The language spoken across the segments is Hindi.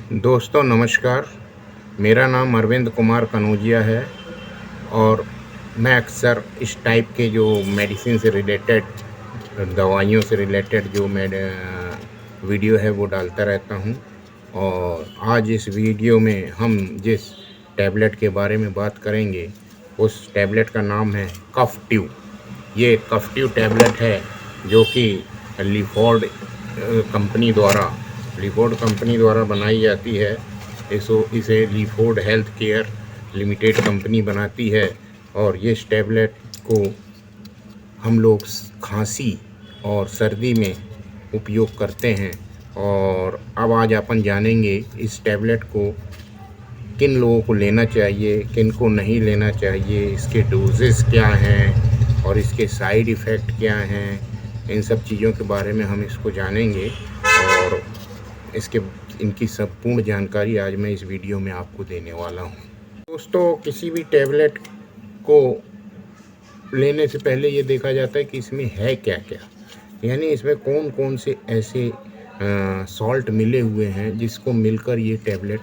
दोस्तों नमस्कार। मेरा नाम अरविंद कुमार कनौजिया है और मैं अक्सर इस टाइप के जो मेडिसिन से रिलेटेड, दवाइयों से रिलेटेड जो वीडियो है वो डालता रहता हूं। और आज इस वीडियो में हम जिस टैबलेट के बारे में बात करेंगे उस टैबलेट का नाम है कफ ट्यू। ये कफ ट्यू टैबलेट है जो कि लीफोर्ड कंपनी द्वारा बनाई जाती है। इसे Leeford health care limited company बनाती है और ये इस टैबलेट को हम लोग खांसी और सर्दी में उपयोग करते हैं। और अब आज अपन जानेंगे इस टैबलेट को किन लोगों को लेना चाहिए, किन को नहीं लेना चाहिए, इसके डोजेस क्या हैं और इसके साइड इफ़ेक्ट क्या हैं। इन सब चीज़ों के बारे में हम इसको जानेंगे और इनकी संपूर्ण जानकारी आज मैं इस वीडियो में आपको देने वाला हूं। दोस्तों, किसी भी टैबलेट को लेने से पहले ये देखा जाता है कि इसमें है क्या क्या, यानी इसमें कौन कौन से ऐसे सॉल्ट मिले हुए हैं जिसको मिलकर ये टैबलेट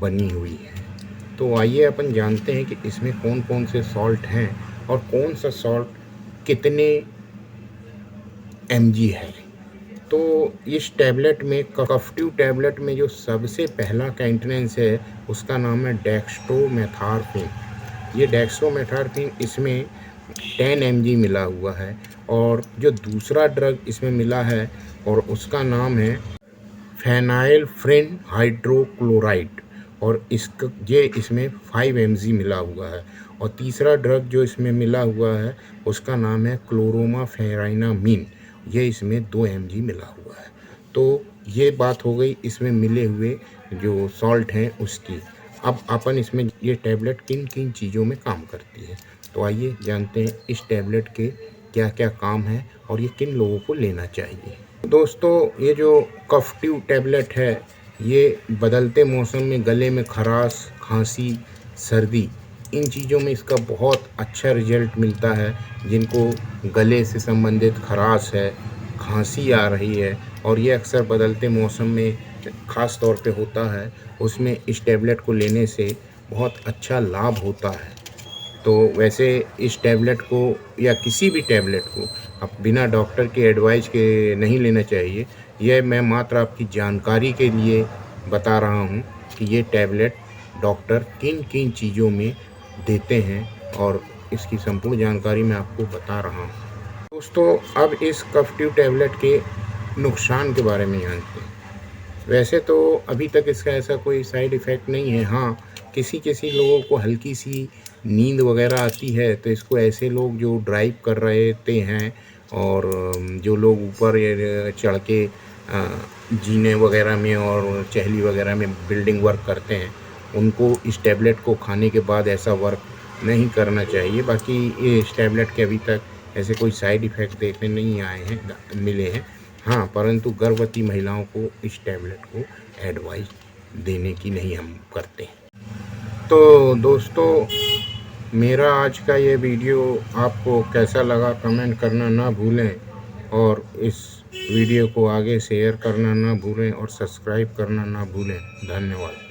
बनी हुई है। तो आइए अपन जानते हैं कि इसमें कौन कौन से सॉल्ट हैं और कौन सा सॉल्ट कितने mg है। तो इस टैबलेट में कफ ट्यू टैबलेट में जो सबसे पहला कंटेनेंस है उसका नाम है डेक्स्ट्रोमेथार्फिन। ये डेक्स्ट्रोमेथार्फिन इसमें 10 mg मिला हुआ है। और जो दूसरा ड्रग इसमें मिला है और उसका नाम है फेनाइलफ्रिन हाइड्रोक्लोराइड और इसमें 5 mg मिला हुआ है। और तीसरा ड्रग जो इसमें मिला हुआ है उसका नाम है क्लोरोमाफेनामीन, ये इसमें 2 mg मिला हुआ है। तो ये बात हो गई इसमें मिले हुए जो सॉल्ट हैं उसकी। अब अपन इसमें ये टैबलेट किन किन चीज़ों में काम करती है, तो आइए जानते हैं इस टैबलेट के क्या क्या काम है और ये किन लोगों को लेना चाहिए। दोस्तों, ये जो कफ ट्यू टैबलेट है ये बदलते मौसम में गले में खराश, खांसी, सर्दी, इन चीज़ों में इसका बहुत अच्छा रिजल्ट मिलता है। जिनको गले से संबंधित खराश है, खांसी आ रही है और ये अक्सर बदलते मौसम में ख़ास तौर पे होता है, उसमें इस टैबलेट को लेने से बहुत अच्छा लाभ होता है। तो वैसे इस टैबलेट को या किसी भी टैबलेट को आप बिना डॉक्टर के एडवाइस के नहीं लेना चाहिए। यह मैं मात्र आपकी जानकारी के लिए बता रहा हूँ कि ये टैबलेट डॉक्टर किन किन चीज़ों में देते हैं और इसकी संपूर्ण जानकारी मैं आपको बता रहा हूँ। दोस्तों, अब इस कफ ट्यू टैबलेट के नुकसान के बारे में जानते हैं। वैसे तो अभी तक इसका ऐसा कोई साइड इफ़ेक्ट नहीं है। हाँ, किसी किसी लोगों को हल्की सी नींद वगैरह आती है, तो इसको ऐसे लोग जो ड्राइव कर रहे हैं और जो लोग ऊपर चढ़ के जीने वगैरह में और चहली वगैरह में बिल्डिंग वर्क करते हैं, उनको इस टैबलेट को खाने के बाद ऐसा वर्क नहीं करना चाहिए। बाकी इस टैबलेट के अभी तक ऐसे कोई साइड इफ़ेक्ट देखने नहीं आए हैं, मिले हैं। हाँ, परंतु गर्भवती महिलाओं को इस टैबलेट को एडवाइस देने की नहीं हम करते हैं। तो दोस्तों, मेरा आज का ये वीडियो आपको कैसा लगा कमेंट करना ना भूलें और इस वीडियो को आगे शेयर करना ना भूलें और सब्सक्राइब करना ना भूलें। धन्यवाद।